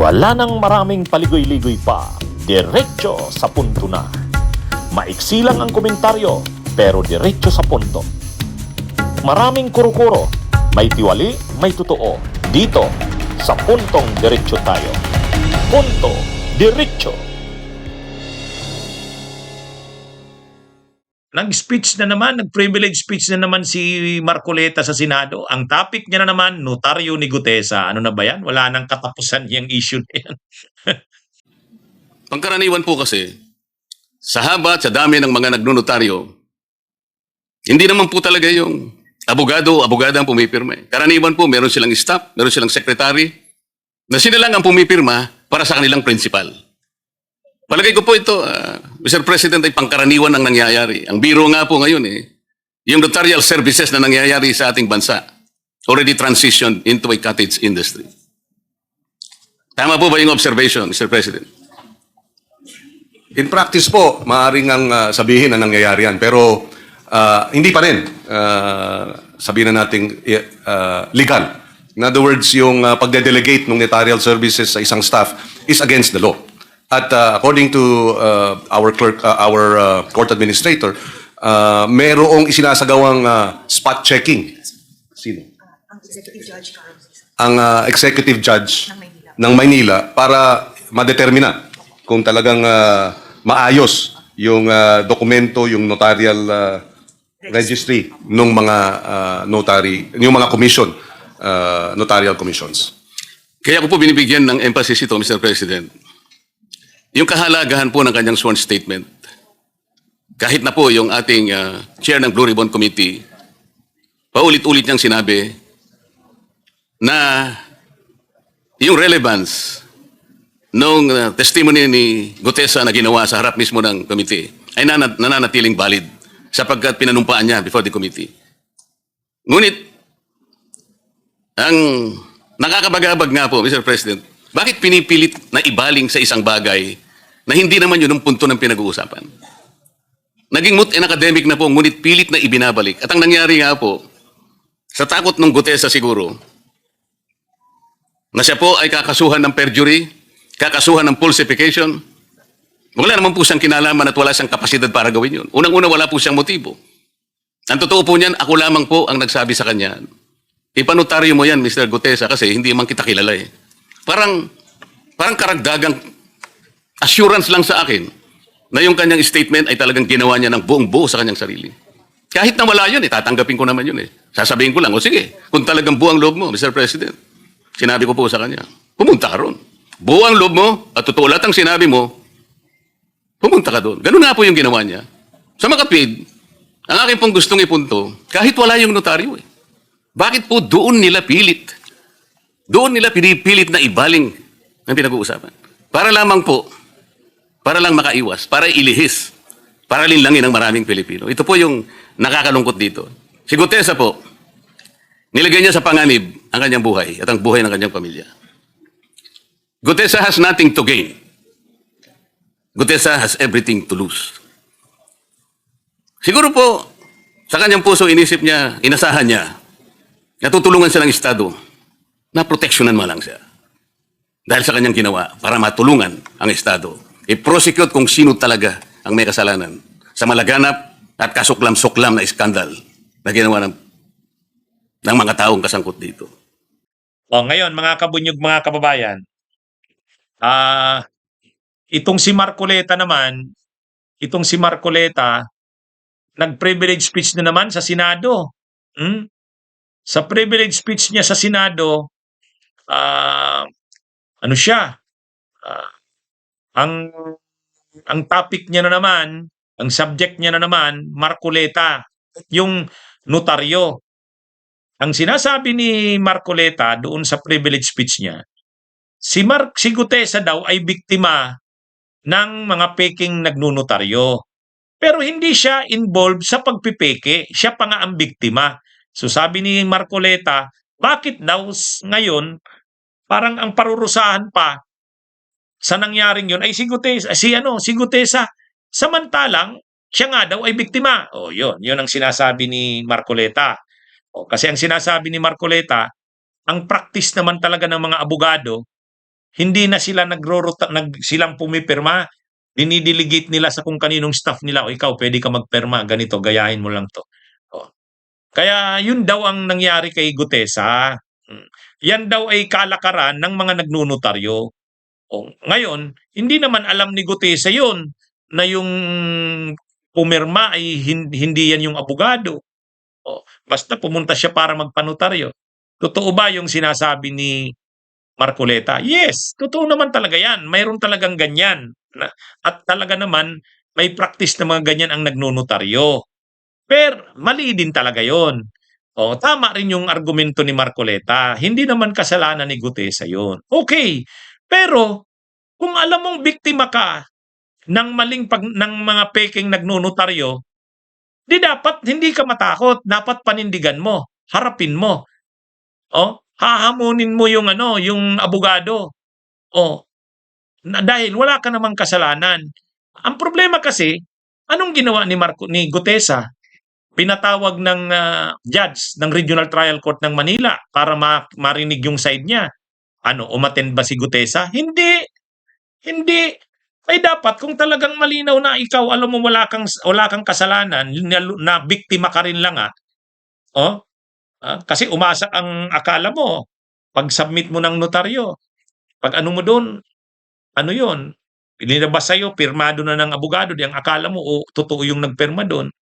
Wala nang maraming paligoy-ligoy pa, diretso sa punto na. Maiksi lang ang komentaryo, pero diretso sa punto. Maraming kuro-kuro, may tiwali, may totoo. Dito, sa puntong diretso tayo. Punto, diretso. Nag-speech na naman, nag-privilege speech na naman si Marcoleta sa Senado. Ang topic niya na naman, notaryo ni Gutesa. Ano na ba yan? Wala nang katapusan yung issue na yan. Pangkaraniwan po kasi, sa haba at sa dami ng mga nagnonotaryo, hindi naman po talaga yung abogada ang pumipirma. Karaniwan po, meron silang staff, meron silang secretary, na sila lang ang pumipirma para sa kanilang principal. Palagay ko po ito, Mr. President, ay pangkaraniwan ang nangyayari. Ang biro nga po ngayon yung notarial services na nangyayari sa ating bansa already transitioned into a cottage industry. Tama po ba yung observation, Mr. President? In practice po, maaaring ang sabihin na nangyayari yan. Pero hindi pa rin, sabihin na nating legal. In other words, yung pagde-delegate ng notarial services sa isang staff is against the law. At according to our clerk, our court administrator, merong isinasagawang spot checking. Sino? Ang executive judge, Ang executive judge ng Maynila. ng Maynila para madetermina kung talagang maayos yung dokumento, yung notarial registry ng mga notary, yung mga commission, notarial commissions. Kaya ko po binibigyan ng emphasis ito, Mr. President. Yung kahalagahan po ng kanyang sworn statement, kahit na po yung ating chair ng Blue Ribbon Committee, paulit-ulit niyang sinabi na yung relevance ng testimony ni Gutesa na ginawa sa harap mismo ng committee ay nananatiling valid sapagkat pinanumpaan niya before the committee. Ngunit, ang nakakabagabag nga po, Mr. President, bakit pinipilit na ibaling sa isang bagay na hindi naman yun ang punto ng pinag-uusapan? Naging moot and academic na po, ngunit pilit na ibinabalik. At ang nangyari nga po, sa takot ng Gutesa siguro, na siya po ay kakasuhan ng perjury, kakasuhan ng falsification, wala naman po siyang kinalaman at wala siyang kapasidad para gawin yun. Unang-una, wala po siyang motibo. Ang totoo po niyan, ako lamang po ang nagsabi sa kanya, ipanotaryo mo yan, Mr. Gutesa, kasi hindi man kita kilala eh. Parang karagdagang assurance lang sa akin na yung kanyang statement ay talagang ginawa niya ng buong-buo sa kanyang sarili. Kahit na wala yun, tatanggapin ko naman yun eh. Sasabihin ko lang, o sige, kung talagang buo ang loob mo, Mr. President, sinabi ko po sa kanya, pumunta ka ron. Buo ang loob mo, at totoo lahat ang sinabi mo, pumunta ka doon. Ganun nga po yung ginawa niya. Sa makapid, ang akin pong gustong ipunto, kahit wala yung notaryo eh. Bakit po doon nila pilit? Doon nila pinipilit na ibaling ang pinag-uusapan. Para lamang po, para lang makaiwas, para ilihis, para linlangin ng maraming Pilipino. Ito po yung nakakalungkot dito. Si Gutesa po, nilagay niya sa panganib ang kanyang buhay at ang buhay ng kanyang pamilya. Gutesa has nothing to gain. Gutesa has everything to lose. Siguro po, sa kanyang puso, inisip niya, inasahan niya, natutulungan siya ng Estado na proteksyonan mo lang siya. Dahil sa kanyang ginawa, para matulungan ang Estado, i-prosecute kung sino talaga ang may kasalanan sa malaganap at kasuklam-suklam na iskandal na ginawa ng mga taong kasangkot dito. O ngayon, mga kabunyog, mga kababayan, itong si Marcoleta naman, nag-privilege speech na naman sa Senado. Sa privilege speech niya sa Senado, ano siya? Ang topic niya na naman, ang subject niya na naman, Marcoleta, yung notaryo. Ang sinasabi ni Marcoleta doon sa privilege speech niya, si Gutesa daw ay biktima ng mga peking nagnunotaryo. Pero hindi siya involved sa pagpipeke, siya pa nga ang biktima. So sabi ni Marcoleta, bakit daw ngayon parang ang parurusahan pa sa nangyaring yun ay si Gutesa. Samantalang siya nga daw ay biktima. O yun ang sinasabi ni Marcoleta. O kasi ang sinasabi ni Marcoleta, ang practice naman talaga ng mga abogado hindi na sila silang pumipirma, dinidelegate nila sa kung kaninong staff nila, o ikaw pwede ka magpirma, ganito, gayahin mo lang to. O, kaya yun daw ang nangyari kay Gutesa. Yan daw ay kalakaran ng mga nagnunotaryo. O, ngayon, hindi naman alam ni Gutesa yun na yung pumirma ay hindi yan yung abogado. O, basta pumunta siya para magpanotaryo. Totoo ba yung sinasabi ni Marcoleta? Yes, totoo naman talaga yan. Mayroon talagang ganyan. At talaga naman, may practice na mga ganyan ang nagnunotaryo. Pero mali din talaga yon. O, tama rin yung argumento ni Marcoleta. Hindi naman kasalanan ni Gutesa yun. Okay, pero kung alam mong biktima ka ng ng mga peking nagnunotaryo, di dapat hindi ka matakot, dapat panindigan mo, harapin mo. Oh, hahamunin mo yung yung abogado. Oh, dahil wala ka namang kasalanan. Ang problema kasi, anong ginawa ni Gutesa? Pinatawag ng judge ng Regional Trial Court ng Manila para marinig yung side niya. Ano, umattend ba si Gutesa? Hindi. Hindi. Ay dapat kung talagang malinaw na ikaw alam mo wala kang kasalanan, na biktima ka rin lang Oh, kasi umasa ang akala mo pag-submit mo ng notaryo. Pag ano mo doon, ano 'yon? Inilabas sa'yo, pirmado na ng abogado, di ang akala mo o totoo yung nagpirma doon.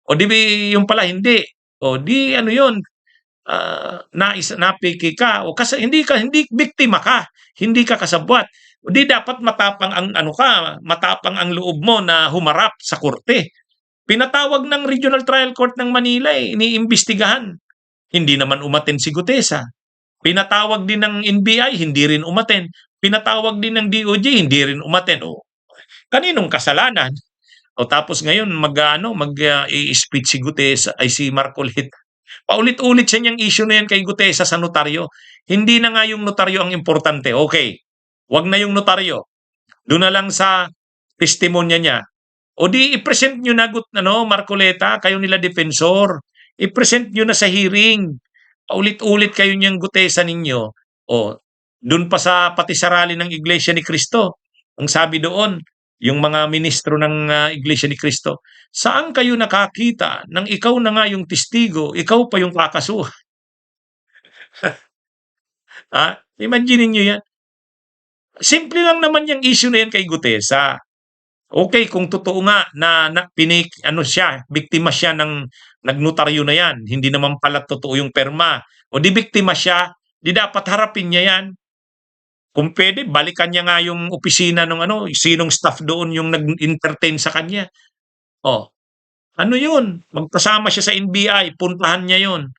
O di yung pala hindi. O di ano 'yon, napiki ka o kasi hindi biktima ka, hindi ka kasabwat. O di dapat matapang ang matapang ang loob mo na humarap sa korte. Pinatawag ng Regional Trial Court ng Manila iniimbestigahan. Hindi naman umattend si Gutesa. Pinatawag din ng NBI, hindi rin umattend. Pinatawag din ng DOJ, hindi rin umattend. O, kaninong kasalanan? O tapos ngayon i-speech si Gutesa ay si Marcoleta. Paulit-ulit siya niyang issue na yan kay Gutesa sa notaryo. Hindi na nga yung notaryo ang importante. Okay, wag na yung notaryo. Doon na lang sa testimonya niya. O di i-present nyo na Marcoleta, kayo nila defensor. I-present nyo na sa hearing. Paulit-ulit kayo niyang Gutesa ninyo. O, doon pa sa pati sa rally ng Iglesia ni Cristo. Ang sabi doon, yung mga ministro ng Iglesia ni Cristo, saan kayo nakakita nang ikaw na nga yung testigo, ikaw pa yung kakasuhan? Imagine niyo yan. Simple lang naman yung issue na yan kay Gutesa. Okay, kung totoo nga na biktima siya ng nagnotaryo na yan, hindi naman pala totoo yung perma, o di biktima siya, di dapat harapin niya yan. Kung pwede, balikan niya nga yung opisina ng sinong staff doon yung nag-entertain sa kanya. Oh, ano yun? Magpasama siya sa NBI, puntahan niya yun.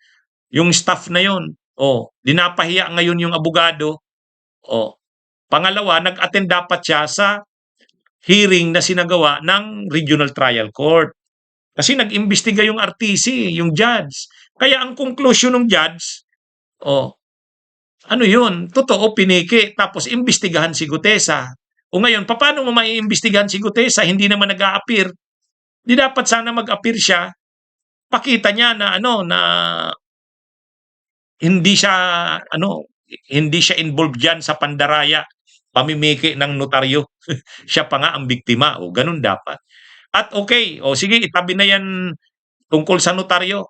Yung staff na yun. Oh, dinapahiya ngayon yung abogado. Oh, pangalawa, nag-attend dapat siya sa hearing na sinagawa ng Regional Trial Court. Kasi nag-imbestiga yung RTC, yung judge. Kaya ang conclusion ng judge, ano yun? Totoo, piniki. Tapos imbestigahan si Gutesa. O ngayon, paano mo maiimbestigahan si Gutesa? Hindi naman nag-a-appear. Di dapat sana mag-appear siya. Pakita niya na na hindi siya involved diyan sa pandaraya, pamimiki ng notaryo. Siya pa nga ang biktima. O ganun dapat. At okay, sige, itabi na yan tungkol sa notaryo.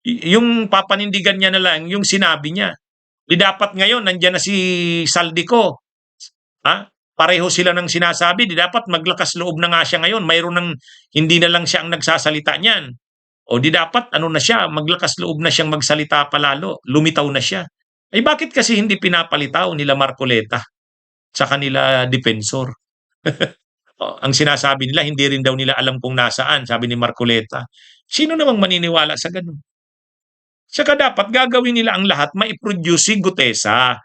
Yung papanindigan niya na lang yung sinabi niya. Di dapat ngayon nandiyan na si Saldico. Pareho sila ng sinasabi, di dapat maglakas loob na nga siya ngayon. Mayroon ng hindi na lang siya ang nagsasalita niyan. O di dapat na siya, maglakas loob na siyang magsalita palalo. Lumitaw na siya. Ay bakit kasi hindi pinapalitaw nila Marcoleta sa kanila defensor? Ang sinasabi nila, hindi rin daw nila alam kung nasaan, sabi ni Marcoleta. Sino namang maniniwala sa ganun? Saka dapat gagawin nila ang lahat, maiproduce si Gutesa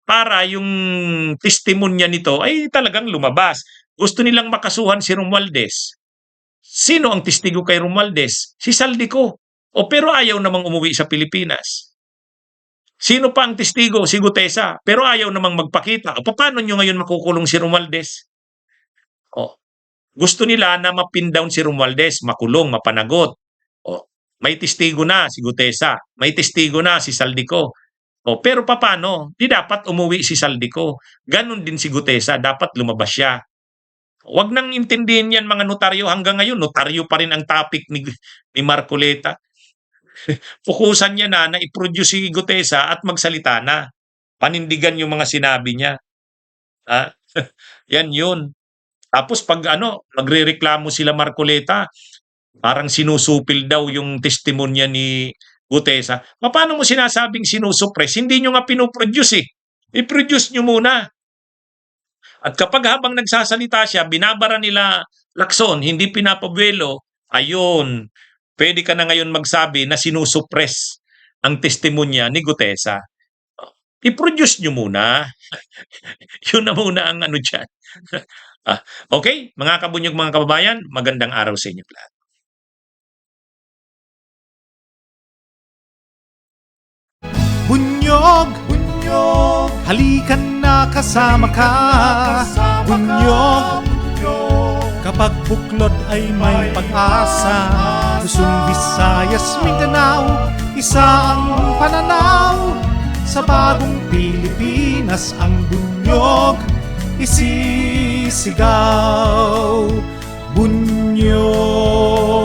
para yung testimonya nito ay talagang lumabas. Gusto nilang makasuhan si Romualdez. Sino ang testigo kay Romualdez? Si Saldico. Pero ayaw namang umuwi sa Pilipinas. Sino pa ang testigo? Si Gutesa. Pero ayaw namang magpakita. Paano nyo ngayon makukulong si Romualdez? Gusto nila na mapin down si Romualdez, makulong, mapanagot. May testigo na si Gutesa. May testigo na si Saldico. O, pero paano? Di dapat umuwi si Saldico. Ganon din si Gutesa, dapat lumabas siya. Huwag nang intindihin yan mga notaryo. Hanggang ngayon, notaryo pa rin ang topic ni Marcoleta. Fokusan niya na i-produce si Gutesa at magsalita na. Panindigan yung mga sinabi niya. Ha? Yan yun. Tapos pag magrereklamo sila Marcoleta, parang sinusupil daw yung testimonya ni Gutesa. Paano mo sinasabing sinusuppress? Hindi nyo nga pinoproduce eh. I-produce nyo muna. At kapag habang nagsasalita siya, binabara nila Lacson, hindi pinapabuelo, ayun, pwede ka na ngayon magsabi na sinusuppress ang testimonya ni Gutesa. I-produce nyo muna. Yun na muna ang dyan. Okay, mga kabunyog, mga kababayan, magandang araw sa inyo lahat. Bunyog, bunyog, halikan na kasama ka. Bunyog, kapag buklod ay may pag-asa. Luzon, Visayas, Mindanao, isa ang pananaw. Sa bagong Pilipinas ang bunyog isisigaw. Bunyog.